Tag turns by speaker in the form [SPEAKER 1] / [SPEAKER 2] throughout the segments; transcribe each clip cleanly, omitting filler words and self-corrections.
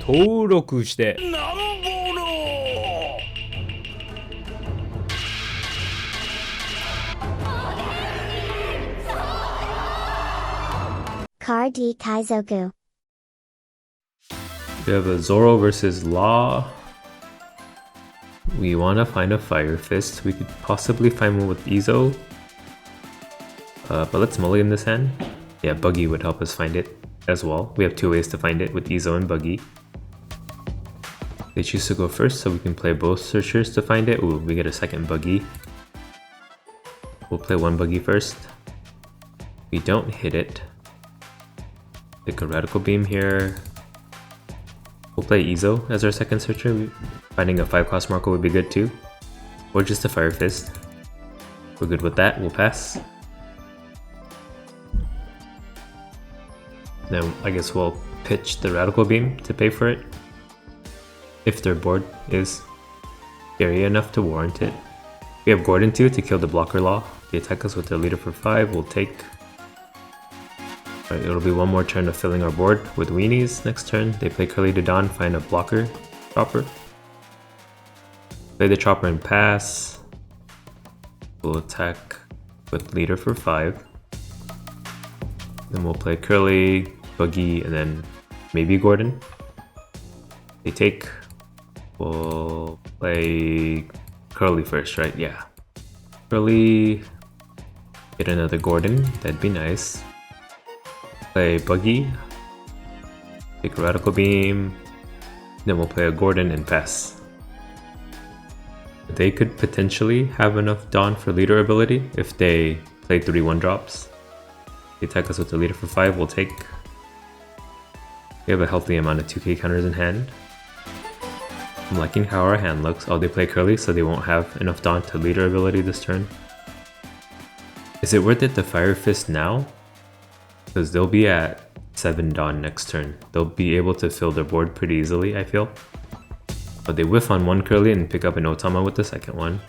[SPEAKER 1] 登録して。
[SPEAKER 2] Car D Kaizoku.
[SPEAKER 3] We have a Zoro versus Law. We want to find a Fire Fist. We could possibly find one with Izo. But let's mulligan this hand. Yeah, Buggy would help us find it as well. We have two ways to find it with Izo and Buggy. They choose to go first, so we can play both searchers to find it. Ooh, we get a second Buggy. We'll play one Buggy first. We don't hit it. Pick a Radical Beam here. We'll play Izo as our second searcher. Finding a 5-cost Marco would be good too. Or just a Fire Fist. We're good with that, we'll pass. Then I guess we'll pitch the Radical Beam to pay for it. If their board is scary enough to warrant it. We have Gordon too to kill the Blocker Law. They attack us with their leader for 5, we'll take. Alright, it'll be one more turn of filling our board with weenies. Next turn, they play Curly to Dawn, find a blocker, chopper. Play the chopper and pass. We'll attack with leader for 5. Then we'll play Curly, Buggy, and then maybe Gordon. They take. We'll play Curly first, right? Yeah. Curly. Get another Gordon, that'd be nice. Play Buggy, take a Radical Beam, then we'll play a Gordon and pass. They could potentially have enough Dawn for leader ability if they play 3 1-drops. They attack us with the leader for 5, we'll take. We have a healthy amount of 2k counters in hand. I'm liking how our hand looks. Oh, they play Curly, so they won't have enough Dawn to leader ability this turn. Is it worth it to Fire Fist now? Because they'll be at 7 Dawn next turn. They'll be able to fill their board pretty easily, I feel. But they whiff on one Curly and pick up an Otama with the second one.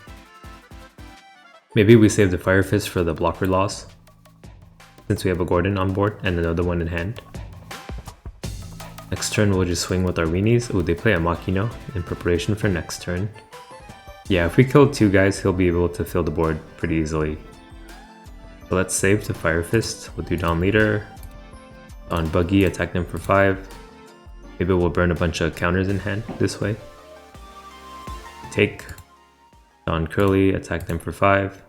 [SPEAKER 3] Maybe we save the Fire Fist for the blocker loss, since we have a Gordon on board and another one in hand. Next turn we'll just swing with our weenies. Ooh, they play a Makino in preparation for next turn. Yeah, if we kill 2 guys, he'll be able to fill the board pretty easily. So let's save to Fire Fist. We'll do Dawn Leader. On Buggy, attack them for 5. Maybe we'll burn a bunch of counters in hand this way. Take. Dawn Curly, attack them for 5.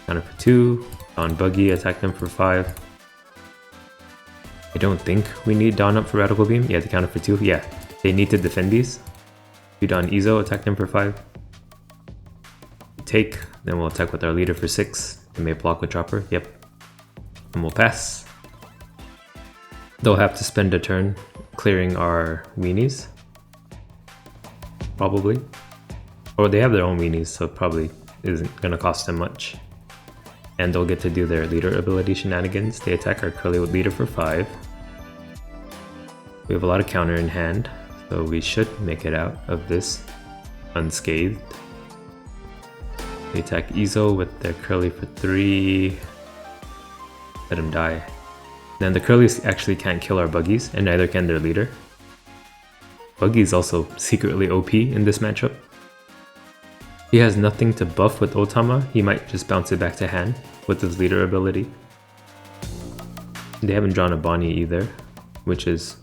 [SPEAKER 3] Counter for 2. Dawn Buggy, attack them for 5. I don't think we need Dawn up for Radical Beam. Yeah, the counter for 2. Yeah, they need to defend these. Do Dawn Izo, attack them for 5. Take, then we'll attack with our leader for 6. They may block with Chopper, yep. And we'll pass. They'll have to spend a turn clearing our weenies. Probably. Or they have their own weenies, so it probably isn't gonna cost them much. And they'll get to do their leader ability shenanigans. They attack our Curly with leader for 5. We have a lot of counter in hand, so we should make it out of this unscathed. They attack Izo with their Curly for 3. Let him die. Then the Curlies actually can't kill our Buggies, and neither can their leader. Buggy's also secretly OP in this matchup. He has nothing to buff with Otama, he might just bounce it back to hand with his leader ability. They haven't drawn a Bonnie either, which is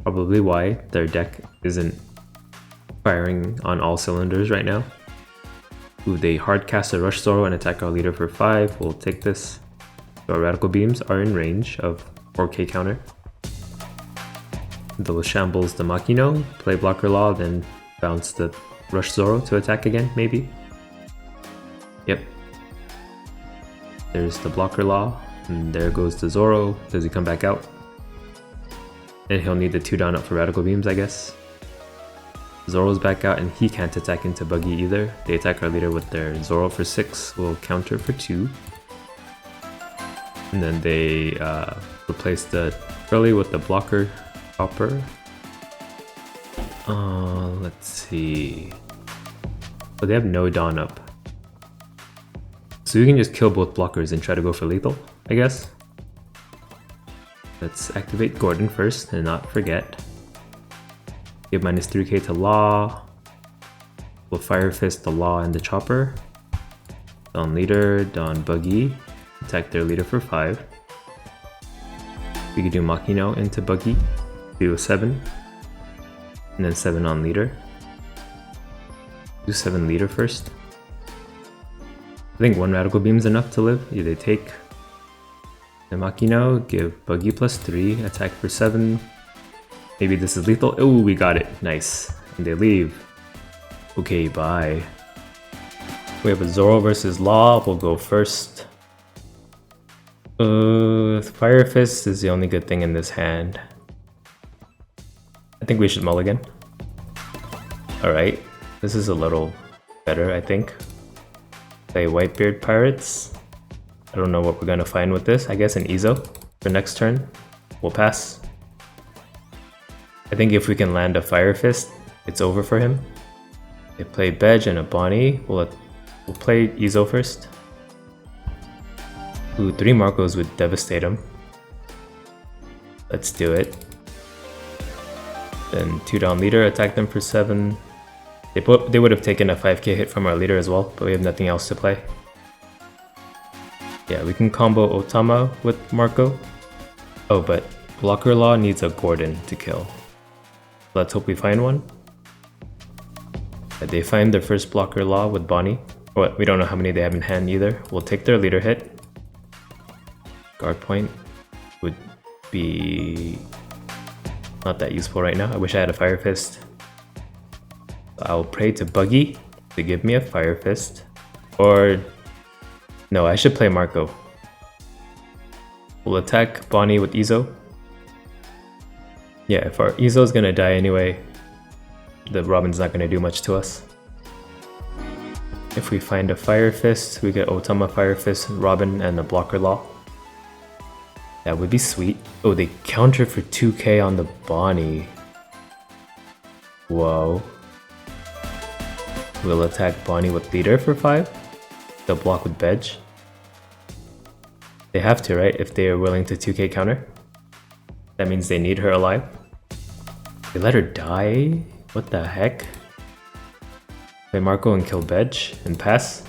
[SPEAKER 3] probably why their deck isn't firing on all cylinders right now. Ooh, they hard cast a Rush Zoro and attack our leader for 5. We'll take this. So our Radical Beams are in range of 4k counter. They'll shambles the Makino, play Blocker Law, then bounce the Rush Zoro to attack again, maybe? Yep. There's the Blocker Law, and there goes the Zoro. Does he come back out? And he'll need the 2 down up for Radical Beams, I guess. Zoro's back out and he can't attack into Buggy either. They attack our leader with their Zoro for 6, we'll counter for 2. And then they replace the Curly with the blocker chopper. Let's see. Oh, they have no Dawn up. So we can just kill both blockers and try to go for lethal, I guess. Let's activate Gordon first and not forget. Give -3k to Law. We'll Fire Fist the Law and the Chopper. Don Leader, Don Buggy. Attack their leader for 5. We could do Makino into Buggy. Do a 7. And then 7 on leader. Do 7 leader first. I think 1 Radical Beam is enough to live. Yeah, they take the Makino, give Buggy +3, attack for 7. Maybe this is lethal. Oh, we got it. Nice. And they leave. Okay, bye. We have a Zoro versus Law. We'll go first. Fire Fist is the only good thing in this hand. I think we should mulligan. Alright, this is a little better, I think. Play Whitebeard Pirates. I don't know what we're gonna find with this. I guess an Izo for next turn. We'll pass. I think if we can land a Fire Fist, it's over for him. They play Bedge and a Bonnie. We'll play Izo first. Ooh, 3 Marcos would devastate him. Let's do it. Then 2 down leader, attack them for 7. They would have taken a 5k hit from our leader as well, but we have nothing else to play. Yeah, we can combo Otama with Marco. Oh, but Blocker Law needs a Gordon to kill. Let's hope we find one. They find their first Blocker Law with Bonnie. What? We don't know how many they have in hand either. We'll take their leader hit. Guard point would be not that useful right now. I wish I had a Fire Fist. I'll pray to Buggy to give me a Fire Fist. Or no, I should play Marco. We'll attack Bonnie with Izo. Yeah, if our Izo's gonna die anyway, the Robin's not gonna do much to us. If we find a Fire Fist, we get Otama Fire Fist, Robin, and a Blocker Law. That would be sweet. Oh, they counter for 2k on the Bonnie. Whoa. We'll attack Bonnie with leader for 5. They'll block with Bedge. They have to, right? If they are willing to 2k counter. That means they need her alive. They let her die? What the heck? Play Marco and kill Bedge and pass.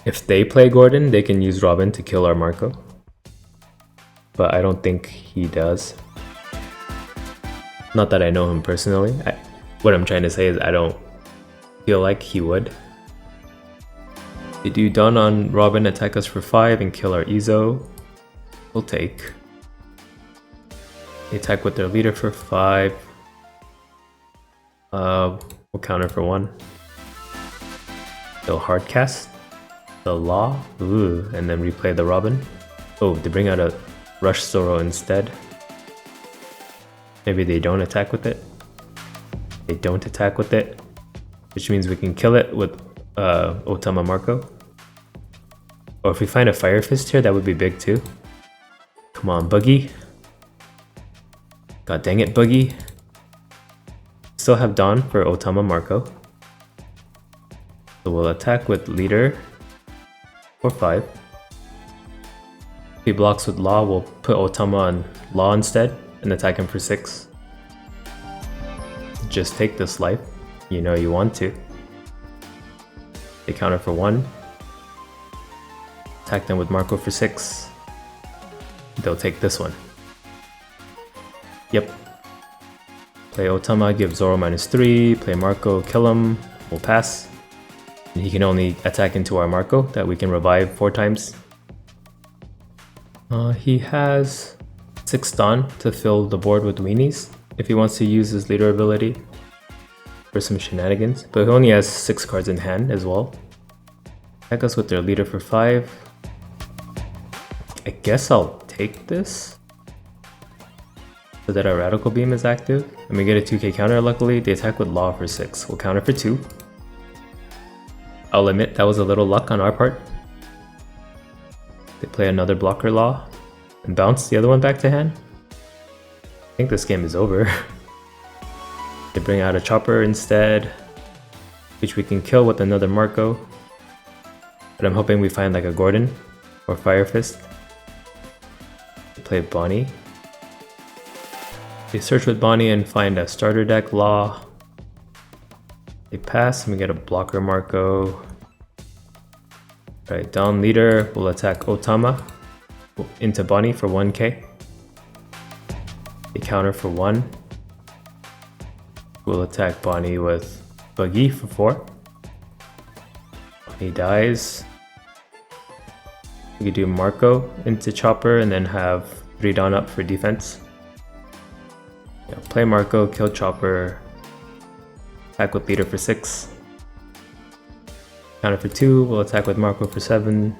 [SPEAKER 3] If they play Gordon, they can use Robin to kill our Marco. But I don't think he does. Not that I know him personally. What I'm trying to say is I don't feel like he would. They do Dawn on Robin, attack us for 5 and kill our Izo. We'll take. They attack with their leader for 5. We'll counter for 1. They'll hardcast the Law. Ooh, and then replay the Robin. Oh, they bring out a Rush Zoro instead. Maybe they don't attack with it. They don't attack with it, which means we can kill it with Otama Marco. Or if we find a Fire Fist here, that would be big too. Come on, Buggy. God dang it, Buggy. Still have Dawn for Otama Marco. So we'll attack with leader for 5. If he blocks with Law, we'll put Otama on Law instead and attack him for 6. Just take this life. You know you want to. They counter for 1. Attack them with Marco for 6. They'll take this one. Yep. Play Otama, give Zoro -3, play Marco, kill him, we'll pass. And he can only attack into our Marco that we can revive 4 times. He has 6 Dawn to fill the board with weenies if he wants to use his leader ability for some shenanigans, but he only has 6 cards in hand as well. Attack us with their leader for 5. I guess I'll take this so that our Radical Beam is active and we get a 2k counter. Luckily, they attack with Law for 6. We'll counter for 2. I'll admit that was a little luck on our part. They play another Blocker Law and bounce the other one back to hand. I think this game is over. They bring out a Chopper instead, which we can kill with another Marco. But I'm hoping we find like a Gordon or Fire Fist. They play Bonnie. They search with Bonnie and find a starter deck Law. They pass and we get a blocker Marco. Alright, down leader will attack Otama into Bonnie for 1k. They counter for 1. We'll attack Bonnie with Buggy for 4. He dies. We could do Marco into Chopper and then have 3 down up for defense. Yeah, play Marco, kill Chopper, attack with leader for 6. Counter for 2, we'll attack with Marco for 7.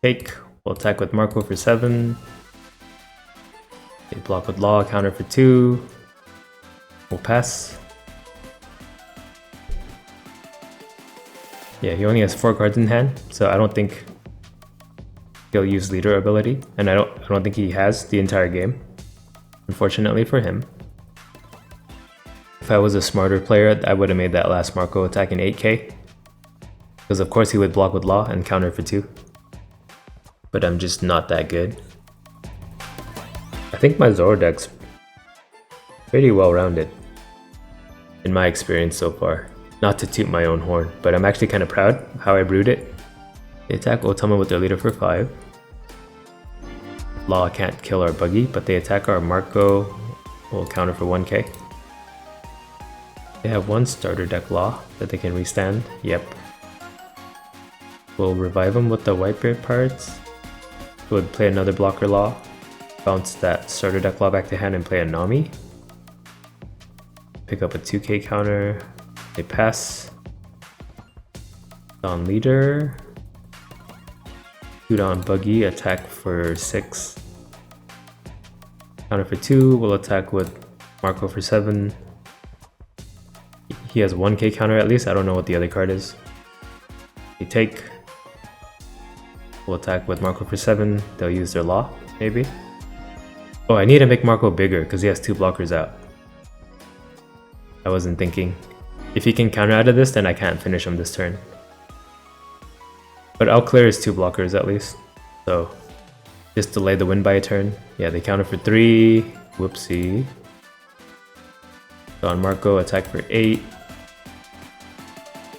[SPEAKER 3] Take, we'll attack with Marco for 7. They block with Law, counter for 2. We'll pass. Yeah, he only has 4 cards in hand, so I don't think he'll use leader ability, and I don't think he has the entire game, unfortunately for him. If I was a smarter player, I would have made that last Marco attack in 8k, because of course he would block with Law and counter for 2. But I'm just not that good. I think my Zoro deck's pretty well rounded, in my experience so far. Not to toot my own horn, but I'm actually kind of proud of how I brewed it. They attack Otama with their leader for 5. Law can't kill our Buggy, but they attack our Marco. We'll counter for 1k. They have 1 starter deck Law that they can restand. Yep. We'll revive them with the Whitebeard parts. We'll play another blocker Law. Bounce that starter deck Law back to hand and play a Nami. Pick up a 2k counter. They pass. On leader. 2 down Buggy, attack for 6. Counter for 2, we'll attack with Marco for 7. He has 1k counter at least, I don't know what the other card is. They take. We'll attack with Marco for 7, they'll use their Law, maybe. Oh, I need to make Marco bigger because he has 2 blockers out. I wasn't thinking. If he can counter out of this, then I can't finish him this turn. But I'll clear his 2 blockers at least. So, just delay the win by a turn. Yeah, they counter for 3. Whoopsie. Don Marco, attack for 8.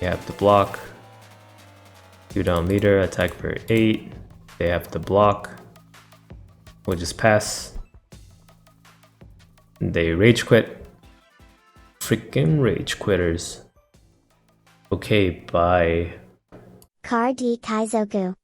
[SPEAKER 3] They have to block. 2 down leader, attack for 8. They have to block. We'll just pass. They rage quit. Freaking rage quitters. Okay, bye.
[SPEAKER 2] Car D Kaizoku.